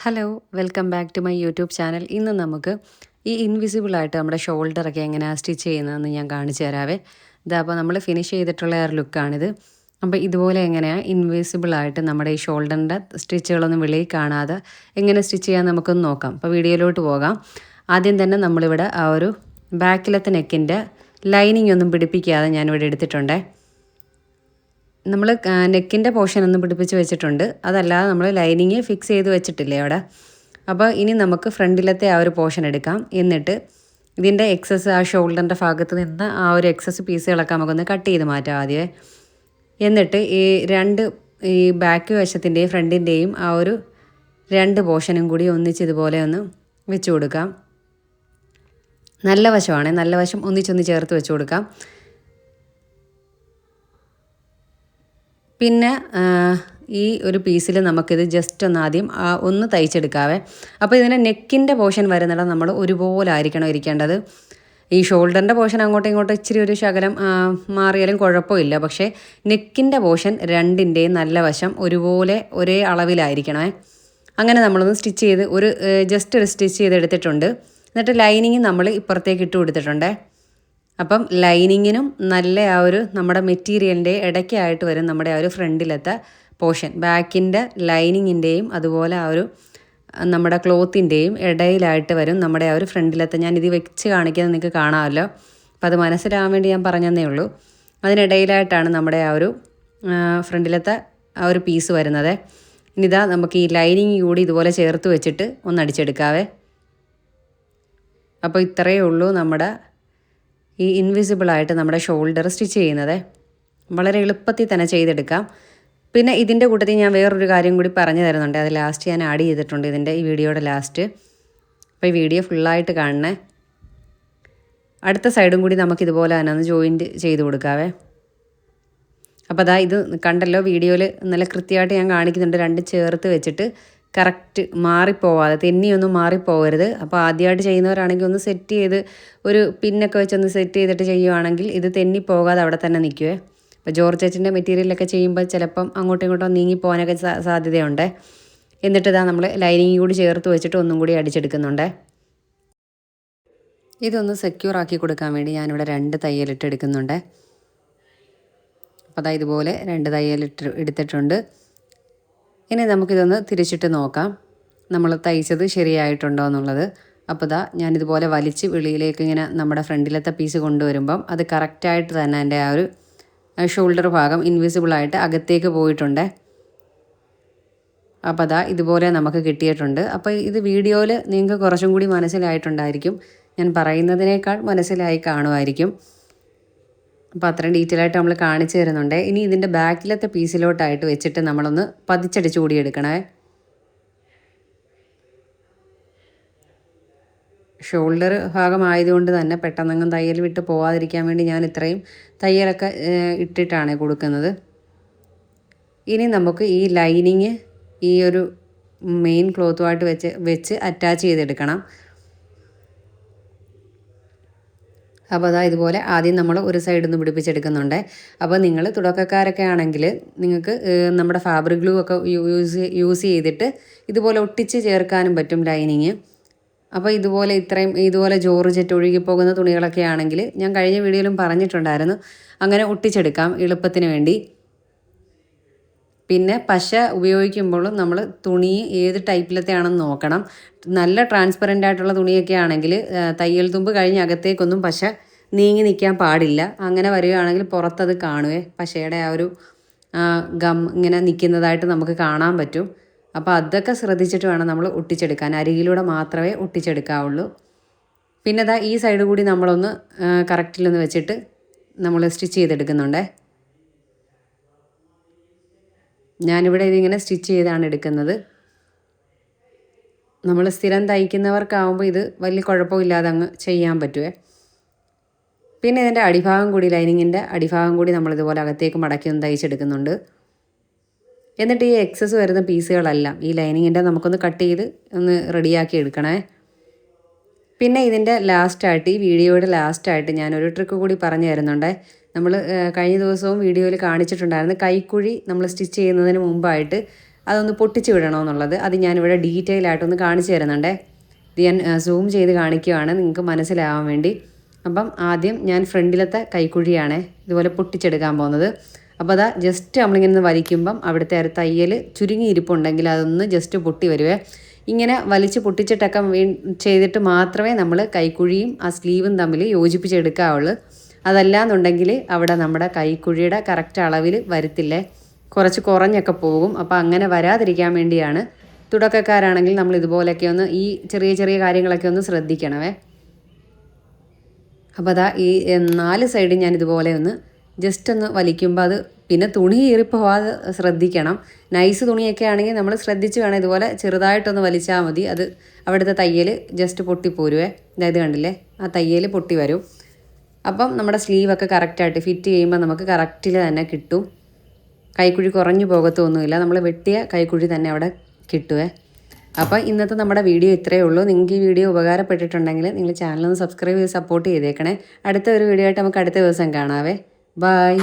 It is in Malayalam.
Hello welcome back to my YouTube channel. ഇന്ന് നമുക്ക് ഈ ഇൻവിസിബിളായിട്ട് നമ്മുടെ ഷോൾഡറൊക്കെ എങ്ങനെയാണ് സ്റ്റിച്ച് ചെയ്യുന്നതെന്ന് ഞാൻ കാണിച്ചു തരാവേ. ഇതാ അപ്പോൾ നമ്മൾ ഫിനിഷ് ചെയ്തിട്ടുള്ള ഒരു ലുക്കാണിത്. അപ്പോൾ ഇതുപോലെ എങ്ങനെയാണ് ഇൻവിസിബിളായിട്ട് നമ്മുടെ ഈ ഷോൾഡറിൻ്റെ സ്റ്റിച്ചുകളൊന്നും വെളിയിൽ കാണാതെ എങ്ങനെ സ്റ്റിച്ച് ചെയ്യാൻ നമുക്കൊന്ന് നോക്കാം. അപ്പോൾ വീഡിയോയിലോട്ട് പോകാം. ആദ്യം തന്നെ നമ്മളിവിടെ ആ ഒരു ബാക്കിലത്തെ നെക്കിൻ്റെ ലൈനിങ് ഒന്നും പിടിപ്പിക്കാതെ ഞാനിവിടെ എടുത്തിട്ടുണ്ട്. നമ്മൾ നെക്കിൻ്റെ പോർഷൻ ഒന്ന് പിടിപ്പിച്ച് വെച്ചിട്ടുണ്ട്. അതല്ലാതെ നമ്മൾ ലൈനിങ് ഫിക്സ് ചെയ്ത് വെച്ചിട്ടില്ലേ അവിടെ. അപ്പോൾ ഇനി നമുക്ക് ഫ്രണ്ടിലത്തെ ആ ഒരു പോർഷൻ എടുക്കാം. എന്നിട്ട് ഇതിൻ്റെ എക്സസ് ആ ഷോൾഡറിൻ്റെ ഭാഗത്ത് നിന്ന് ആ ഒരു എക്സസ് പീസുകളൊക്കെ നമുക്കൊന്ന് കട്ട് ചെയ്ത് മാറ്റാം ആദ്യമേ. എന്നിട്ട് ഈ ബാക്ക് വശത്തിൻ്റെയും ഫ്രണ്ടിൻ്റെയും ആ ഒരു രണ്ട് പോർഷനും കൂടി ഒന്നിച്ച് ഇതുപോലെ ഒന്ന് വെച്ച് കൊടുക്കാം. നല്ല വശമാണ്, നല്ല വശം ഒന്നിച്ചൊന്ന് ചേർത്ത് വെച്ച് കൊടുക്കാം. പിന്നെ ഈ ഒരു പീസിൽ നമുക്കിത് ജസ്റ്റ് ഒന്ന് ആദ്യം ഒന്ന് തയ്ച്ചെടുക്കാവേ. അപ്പോൾ ഇതിൻ്റെ നെക്കിൻ്റെ പോർഷൻ വരുന്നിടം നമ്മൾ ഒരുപോലെ ആയിരിക്കണം ഇരിക്കേണ്ടത്. ഈ ഷോൾഡറിൻ്റെ പോർഷൻ അങ്ങോട്ടും ഇങ്ങോട്ടും ഇച്ചിരി ഒരു ശകലം മാറിയാലും കുഴപ്പമില്ല. പക്ഷേ നെക്കിൻ്റെ പോർഷൻ രണ്ടിൻ്റെയും നല്ല വശം ഒരുപോലെ ഒരേ അളവിലായിരിക്കണേ. അങ്ങനെ നമ്മളൊന്ന് സ്റ്റിച്ച് ചെയ്ത് ജസ്റ്റ് ഒരു സ്റ്റിച്ച് ചെയ്തെടുത്തിട്ടുണ്ട്. എന്നിട്ട് ലൈനിങ് നമ്മൾ ഇപ്പുറത്തേക്ക് ഇട്ട് കൊടുത്തിട്ടുണ്ട്. അപ്പം ലൈനിങ്ങിനും നല്ല ആ ഒരു നമ്മുടെ മെറ്റീരിയലിൻ്റെ ഇടയ്ക്കായിട്ട് വരും നമ്മുടെ ആ ഒരു ഫ്രണ്ടിലത്തെ പോർഷൻ. ബാക്കിൻ്റെ ലൈനിങ്ങിൻ്റെയും അതുപോലെ ആ ഒരു നമ്മുടെ ക്ലോത്തിൻ്റെയും ഇടയിലായിട്ട് വരും നമ്മുടെ ആ ഒരു ഫ്രണ്ടിലത്തെ. ഞാനിത് വെച്ച് കാണിക്കുന്നത് നിങ്ങൾക്ക് കാണാമല്ലോ. അപ്പോൾ അത് മനസ്സിലാകാൻ വേണ്ടി ഞാൻ പറഞ്ഞതേ ഉള്ളൂ. അതിനിടയിലായിട്ടാണ് നമ്മുടെ ആ ഒരു ഫ്രണ്ടിലത്തെ ആ ഒരു പീസ് വരുന്നത്. ഇനിതാ നമുക്ക് ഈ ലൈനിങ് കൂടി ഇതുപോലെ ചേർത്ത് വെച്ചിട്ട് ഒന്ന് അടിച്ചെടുക്കാവേ. അപ്പോൾ ഇത്രയേ ഉള്ളൂ നമ്മുടെ ഈ ഇൻവിസിബിളായിട്ട് നമ്മുടെ ഷോൾഡർ സ്റ്റിച്ച് ചെയ്യുന്നത്. വളരെ എളുപ്പത്തിൽ തന്നെ ചെയ്തെടുക്കാം. പിന്നെ ഇതിൻ്റെ കൂട്ടത്തിൽ ഞാൻ വേറൊരു കാര്യം കൂടി പറഞ്ഞു തരുന്നുണ്ട്. അത് ലാസ്റ്റ് ഞാൻ ആഡ് ചെയ്തിട്ടുണ്ട് ഈ വീഡിയോയുടെ ലാസ്റ്റ്. അപ്പോൾ ഈ വീഡിയോ ഫുള്ളായിട്ട് കാണണേ. അടുത്ത സൈഡും കൂടി നമുക്കിതുപോലെ തന്നെ ഒന്ന് ജോയിൻറ്റ് ചെയ്ത് കൊടുക്കാവേ. അപ്പോൾ അതാ ഇത് കണ്ടല്ലോ, വീഡിയോയിൽ നല്ല കൃത്യമായിട്ട് ഞാൻ കാണിക്കുന്നുണ്ട്. രണ്ടും ചേർത്ത് വെച്ചിട്ട് കറക്റ്റ് മാറിപ്പോവാതെ, തെന്നിയൊന്നും മാറിപ്പോകരുത്. അപ്പോൾ ആദ്യമായിട്ട് ചെയ്യുന്നവരാണെങ്കിൽ ഒന്ന് സെറ്റ് ചെയ്ത് ഒരു പിന്നൊക്കെ വെച്ചൊന്ന് സെറ്റ് ചെയ്തിട്ട് ചെയ്യുവാണെങ്കിൽ ഇത് തെന്നിപ്പോകാതെ അവിടെ തന്നെ നിൽക്കുവേ. അപ്പോൾ ജോർജറ്റിൻ്റെ മെറ്റീരിയലൊക്കെ ചെയ്യുമ്പോൾ ചിലപ്പം അങ്ങോട്ടും ഇങ്ങോട്ടും നീങ്ങിപ്പോകാനൊക്കെ സാധ്യതയുണ്ട്. എന്നിട്ട് ഇതാ നമ്മൾ ലൈനിങ് കൂടി ചേർത്ത് വെച്ചിട്ട് ഒന്നും കൂടി അടിച്ചെടുക്കുന്നുണ്ട്. ഇതൊന്ന് സെക്യൂർ ആക്കി കൊടുക്കാൻ വേണ്ടി ഞാനിവിടെ 2 തയ്യലിട്ട് എടുക്കുന്നുണ്ട്. അപ്പോൾ അതാ ഇതുപോലെ 2 തയ്യലിട്ട് എടുത്തിട്ടുണ്ട്. ഇനി നമുക്കിതൊന്ന് തിരിച്ചിട്ട് നോക്കാം നമ്മൾ തയ്ച്ചത് ശരിയായിട്ടുണ്ടോ എന്നുള്ളത്. അപ്പോൾ ഇതാ ഞാനിതുപോലെ വലിച്ച് വെളിയിലേക്ക് ഇങ്ങനെ നമ്മുടെ ഫ്രണ്ടിലത്തെ പീസ് കൊണ്ടുവരുമ്പം അത് കറക്റ്റായിട്ട് തന്നെ എൻ്റെ ആ ഒരു ഷോൾഡർ ഭാഗം ഇൻവിസിബിളായിട്ട് അകത്തേക്ക് പോയിട്ടുണ്ട്. അപ്പോൾ അതാ ഇതുപോലെ നമുക്ക് കിട്ടിയിട്ടുണ്ട്. അപ്പോൾ ഇത് വീഡിയോയിൽ നിങ്ങൾക്ക് കുറച്ചും കൂടി മനസ്സിലായിട്ടുണ്ടായിരിക്കും. ഞാൻ പറയുന്നതിനേക്കാൾ മനസ്സിലായി കാണുമായിരിക്കും. അപ്പോൾ അത്രയും ഡീറ്റെയിൽ ആയിട്ട് നമ്മൾ കാണിച്ചു തരുന്നുണ്ട്. ഇനി ഇതിൻ്റെ ബാക്കിലത്തെ പീസിലോട്ടായിട്ട് വെച്ചിട്ട് നമ്മളൊന്ന് പതിച്ചടിച്ച് കൂടിയെടുക്കണേ. ഷോൾഡർ ഭാഗമായതുകൊണ്ട് തന്നെ പെട്ടെന്നങ്ങും തയ്യൽ വിട്ട് പോകാതിരിക്കാൻ വേണ്ടി ഞാൻ ഇത്രയും തയ്യലൊക്കെ ഇട്ടിട്ടാണ് കൊടുക്കുന്നത്. ഇനി നമുക്ക് ഈ ലൈനിങ് ഈ ഒരു മെയിൻ ക്ലോത്തുമായിട്ട് വെച്ച് അറ്റാച്ച് ചെയ്തെടുക്കണം. അപ്പോൾ അതാ ഇതുപോലെ ആദ്യം നമ്മൾ ഒരു സൈഡിൽ നിന്ന് പിടിപ്പിച്ചെടുക്കുന്നുണ്ട്. അപ്പോൾ നിങ്ങൾ തുടക്കക്കാരൊക്കെ ആണെങ്കിൽ നിങ്ങൾക്ക് നമ്മുടെ ഫാബ്രിക് ഗ്ലൂ ഒക്കെ യൂസ് ചെയ്തിട്ട് ഇതുപോലെ ഒട്ടിച്ച് ചേർക്കാനും പറ്റും ലൈനിങ്. അപ്പോൾ ഇതുപോലെ ജോർജറ്റ് ഒഴുകിപ്പോകുന്ന തുണികളൊക്കെ ആണെങ്കിൽ ഞാൻ കഴിഞ്ഞ വീഡിയോയിലും പറഞ്ഞിട്ടുണ്ടായിരുന്നു, അങ്ങനെ ഒട്ടിച്ചെടുക്കാം എളുപ്പത്തിന് വേണ്ടി. പിന്നെ പശ ഉപയോഗിക്കുമ്പോഴും നമ്മൾ തുണി ഏത് ടൈപ്പിലത്തെ ആണെന്ന് നോക്കണം. നല്ല ട്രാൻസ്പെറൻ്റ് ആയിട്ടുള്ള തുണിയൊക്കെ ആണെങ്കിൽ തയ്യൽ തുമ്പ് കഴിഞ്ഞ് അകത്തേക്കൊന്നും പശ നീങ്ങി നിൽക്കാൻ പാടില്ല. അങ്ങനെ വരികയാണെങ്കിൽ പുറത്തത് കാണുവേ, പശയുടെ ആ ഒരു ഗം ഇങ്ങനെ നിൽക്കുന്നതായിട്ട് നമുക്ക് കാണാൻ പറ്റും. അപ്പോൾ അതൊക്കെ ശ്രദ്ധിച്ചിട്ട് വേണം നമ്മൾ ഒട്ടിച്ചെടുക്കാൻ. അരികിലൂടെ മാത്രമേ ഒട്ടിച്ചെടുക്കാവുള്ളൂ. പിന്നെ അതാ ഈ സൈഡ് കൂടി നമ്മളൊന്ന് കറക്റ്റിലൊന്ന് വെച്ചിട്ട് നമ്മൾ സ്റ്റിച്ച് ചെയ്തെടുക്കുന്നുണ്ട്. ഞാനിവിടെ ഇതിങ്ങനെ സ്റ്റിച്ച് ചെയ്താണ് എടുക്കുന്നത്. നമ്മൾ സ്ഥിരം തയ്ക്കുന്നവർക്കാവുമ്പോൾ ഇത് വലിയ കുഴപ്പമില്ലാതെ അങ്ങ് ചെയ്യാൻ പറ്റുമേ. പിന്നെ ഇതിൻ്റെ അടിഭാഗം കൂടി, ലൈനിങ്ങിൻ്റെ അടിഭാഗം കൂടി നമ്മളിതുപോലെ അകത്തേക്ക് മടക്കി ഒന്ന് തയ്ച്ചെടുക്കുന്നുണ്ട്. എന്നിട്ട് ഈ എക്സസ് വരുന്ന പീസുകളെല്ലാം ഈ ലൈനിങ്ങിൻ്റെ നമുക്കൊന്ന് കട്ട് ചെയ്ത് ഒന്ന് റെഡിയാക്കി എടുക്കണേ. പിന്നെ ഇതിൻ്റെ ലാസ്റ്റായിട്ട്, ഈ വീഡിയോയുടെ ലാസ്റ്റായിട്ട് ഞാനൊരു ട്രിക്ക് കൂടി പറഞ്ഞു തരുന്നുണ്ട്. നമ്മൾ കഴിഞ്ഞ ദിവസവും വീഡിയോയിൽ കാണിച്ചിട്ടുണ്ടായിരുന്നു, കൈക്കുഴി നമ്മൾ സ്റ്റിച്ച് ചെയ്യുന്നതിന് മുമ്പായിട്ട് അതൊന്ന് പൊട്ടിച്ച് വിടണമെന്നുള്ളത്. അത് ഞാനിവിടെ ഡീറ്റെയിൽ ആയിട്ടൊന്ന് കാണിച്ചു തരുന്നുണ്ടേ. ഇത് ഞാൻ സൂം ചെയ്ത് കാണിക്കുകയാണ് നിങ്ങൾക്ക് മനസ്സിലാവാൻ വേണ്ടി. അപ്പം ആദ്യം ഞാൻ ഫ്രണ്ടിലത്തെ കൈക്കുഴിയാണ് ഇതുപോലെ പൊട്ടിച്ചെടുക്കാൻ പോകുന്നത്. അപ്പോൾ അതാ ജസ്റ്റ് നമ്മളിങ്ങനെ വലിക്കുമ്പം അവിടുത്തെ ഒരു തയ്യൽ ചുരുങ്ങിയിരിപ്പുണ്ടെങ്കിൽ അതൊന്ന് ജസ്റ്റ് പൊട്ടി വരുവേ. ഇങ്ങനെ വലിച്ച് പൊട്ടിച്ചിട്ടൊക്കെ ചെയ്തിട്ട് മാത്രമേ നമ്മൾ കൈക്കുഴിയും ആ സ്ലീവും തമ്മിൽ യോജിപ്പിച്ചെടുക്കാവുള്ളൂ. അതല്ലാന്നുണ്ടെങ്കിൽ അവിടെ നമ്മുടെ കൈക്കുഴിയുടെ കറക്റ്റ് അളവിൽ വരത്തില്ലേ, കുറച്ച് കുറഞ്ഞൊക്കെ പോകും. അപ്പോൾ അങ്ങനെ വരാതിരിക്കാൻ വേണ്ടിയാണ് തുടക്കക്കാരാണെങ്കിൽ നമ്മൾ ഇതുപോലെയൊക്കെ ഒന്ന് ഈ ചെറിയ ചെറിയ കാര്യങ്ങളൊക്കെ ഒന്ന് ശ്രദ്ധിക്കണമേ. അപ്പോൾ അതാ ഈ 4 സൈഡും ഞാൻ ഇതുപോലെ ഒന്ന് ജസ്റ്റ് ഒന്ന് വലിക്കുമ്പോൾ അത് പിന്നെ തുണി കീറിപ്പോവാതെ ശ്രദ്ധിക്കണം. നൈസ് തുണിയൊക്കെ ആണെങ്കിൽ നമ്മൾ ശ്രദ്ധിച്ച് വേണം ഇതുപോലെ ചെറുതായിട്ടൊന്ന് വലിച്ചാൽ മതി. അത് അവിടുത്തെ തയ്യൽ ജസ്റ്റ് പൊട്ടിപ്പോരുവേ. അതായത് കണ്ടില്ലേ, ആ തയ്യൽ പൊട്ടി വരും. അപ്പം നമ്മുടെ സ്ലീവൊക്കെ കറക്റ്റായിട്ട് ഫിറ്റ് ചെയ്യുമ്പോൾ നമുക്ക് കറക്റ്റിൽ തന്നെ കിട്ടും. കൈക്കുഴി കുറഞ്ഞു പോകത്തൊന്നുമില്ല, നമ്മൾ വെട്ടിയ കൈക്കുഴി തന്നെ അവിടെ കിട്ടുവേ. അപ്പോൾ ഇന്നത്തെ നമ്മുടെ വീഡിയോ ഇത്രയേ ഉള്ളൂ. നിങ്ങൾക്ക് ഈ വീഡിയോ ഉപകാരപ്പെട്ടിട്ടുണ്ടെങ്കിൽ നിങ്ങൾ ചാനലൊന്ന് സബ്സ്ക്രൈബ് ചെയ്ത് സപ്പോർട്ട് ചെയ്തേക്കണേ. അടുത്ത ഒരു വീഡിയോ ആയിട്ട് നമുക്ക് അടുത്ത ദിവസം കാണാവേ. ബായ്.